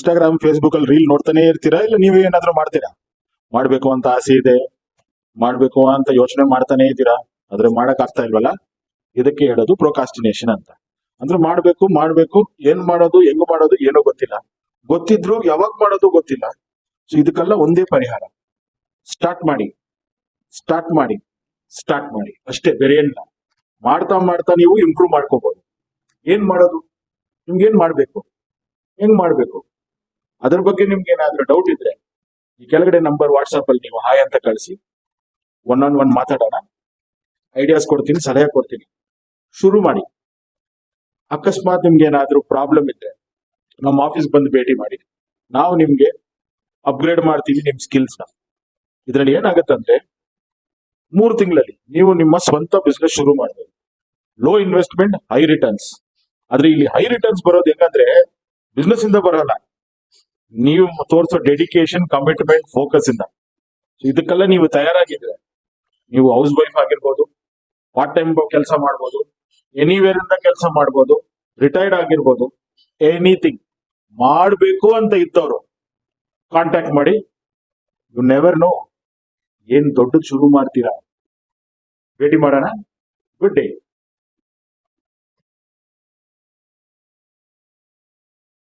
Instagram Facebook ಅಲ್ಲಿ reel ನೋಡ್ತಾನೆ ಇರ್ತೀರಾ, ಇಲ್ಲ ನೀವೇ ಏನಾದ್ರೂ ಮಾಡ್ತೀರಾ? ಮಾಡ್ಬೇಕು ಅಂತ ಆಸೆ ಇದೆ, ಮಾಡ್ಬೇಕು ಅಂತ ಯೋಚನೆ ಮಾಡ್ತಾನೆ ಇದ್ದೀರಾ, ಆದ್ರೆ ಮಾಡಕ್ ಆಗ್ತಾ ಇಲ್ವಲ್ಲ, ಇದಕ್ಕೆ ಹೇಳೋದು ಪ್ರೊಕಾಸ್ಟಿನೇಷನ್ ಅಂತ. ಅಂದ್ರೆ ಮಾಡ್ಬೇಕು ಏನ್ ಮಾಡೋದು ಹೆಂಗ್ ಮಾಡೋದು ಏನೋ ಗೊತ್ತಿಲ್ಲ, ಗೊತ್ತಿದ್ರು ಯಾವಾಗ ಮಾಡೋದು ಗೊತ್ತಿಲ್ಲ. ಸೊ ಇದಕ್ಕೆಲ್ಲ ಒಂದೇ ಪರಿಹಾರ, ಸ್ಟಾರ್ಟ್ ಮಾಡಿ ಸ್ಟಾರ್ಟ್ ಮಾಡಿ ಸ್ಟಾರ್ಟ್ ಮಾಡಿ ಅಷ್ಟೇ, ಬೇರೆ ಏನಿಲ್ಲ. ಮಾಡ್ತಾ ಮಾಡ್ತಾ ನೀವು ಇಂಪ್ರೂವ್ ಮಾಡ್ಕೋಬಹುದು. ಏನ್ ಮಾಡೋದು, ನಿಮ್ಗೆ ಏನ್ ಮಾಡ್ಬೇಕು, ಹೆಂಗ್ ಮಾಡ್ಬೇಕು, ಅದ್ರ ಬಗ್ಗೆ ನಿಮ್ಗೆ ಏನಾದ್ರೂ ಡೌಟ್ ಇದ್ರೆ ಈ ಕೆಳಗಡೆ ನಂಬರ್ ವಾಟ್ಸ್ಆಪ್ ಅಲ್ಲಿ ನೀವು ಹಾಯ್ ಅಂತ ಕಳಿಸಿ, ಒನ್ ಮಾತಾಡೋಣ, ಐಡಿಯಾಸ್ ಕೊಡ್ತೀನಿ, ಸಲಹೆ ಕೊಡ್ತೀನಿ, ಶುರು ಮಾಡಿ. ಅಕಸ್ಮಾತ್ ನಿಮ್ಗೆ ಏನಾದ್ರೂ ಪ್ರಾಬ್ಲಮ್ ಇದ್ರೆ ನಮ್ಮ ಆಫೀಸ್ ಬಂದು ಭೇಟಿ ಮಾಡಿ, ನಾವು ನಿಮ್ಗೆ ಅಪ್ಗ್ರೇಡ್ ಮಾಡ್ತೀವಿ ನಿಮ್ ಸ್ಕಿಲ್ಸ್ ನ. ಇದ್ರಲ್ಲಿ ಏನಾಗತ್ತಂದ್ರೆ 3 ತಿಂಗಳಲ್ಲಿ ನೀವು ನಿಮ್ಮ ಸ್ವಂತ ಬಿಸ್ನೆಸ್ ಶುರು ಮಾಡಬಹುದು. Low investment high returns. ಆದ್ರೆ ಇಲ್ಲಿ ಹೈ ರಿಟರ್ನ್ಸ್ ಬರೋದು ಹೆಂಗಂದ್ರೆ ಬಿಸ್ನೆಸ್ ಇಂದ ಬರೋಲ್ಲ, ನೀವು ತೋರಿಸೋ ಡೆಡಿಕೇಶನ್, ಕಮಿಟ್ಮೆಂಟ್, ಫೋಕಸ್ ಇಂದ. ಇದಕ್ಕೆಲ್ಲ ನೀವು ತಯಾರಾಗಿದ್ರೆ ನೀವು ಹೌಸ್ ವೈಫ್ ಆಗಿರ್ಬೋದು, ಪಾರ್ಟ್ ಟೈಮ್ ಕೆಲಸ ಮಾಡ್ಬೋದು, ಎನಿವೇರ್ ಇಂದ ಕೆಲಸ ಮಾಡ್ಬೋದು, ರಿಟೈರ್ಡ್ ಆಗಿರ್ಬೋದು, ಎನಿಥಿಂಗ್ ಮಾಡ್ಬೇಕು ಅಂತ ಇದ್ದವರು ಕಾಂಟ್ಯಾಕ್ಟ್ ಮಾಡಿ. ಯು ನೆವರ್ ನೋ, ಏನ್ ದೊಡ್ಡದು ಶುರು ಮಾಡ್ತೀರಾ. ಭೇಟಿ ಮಾಡೋಣ. Good day.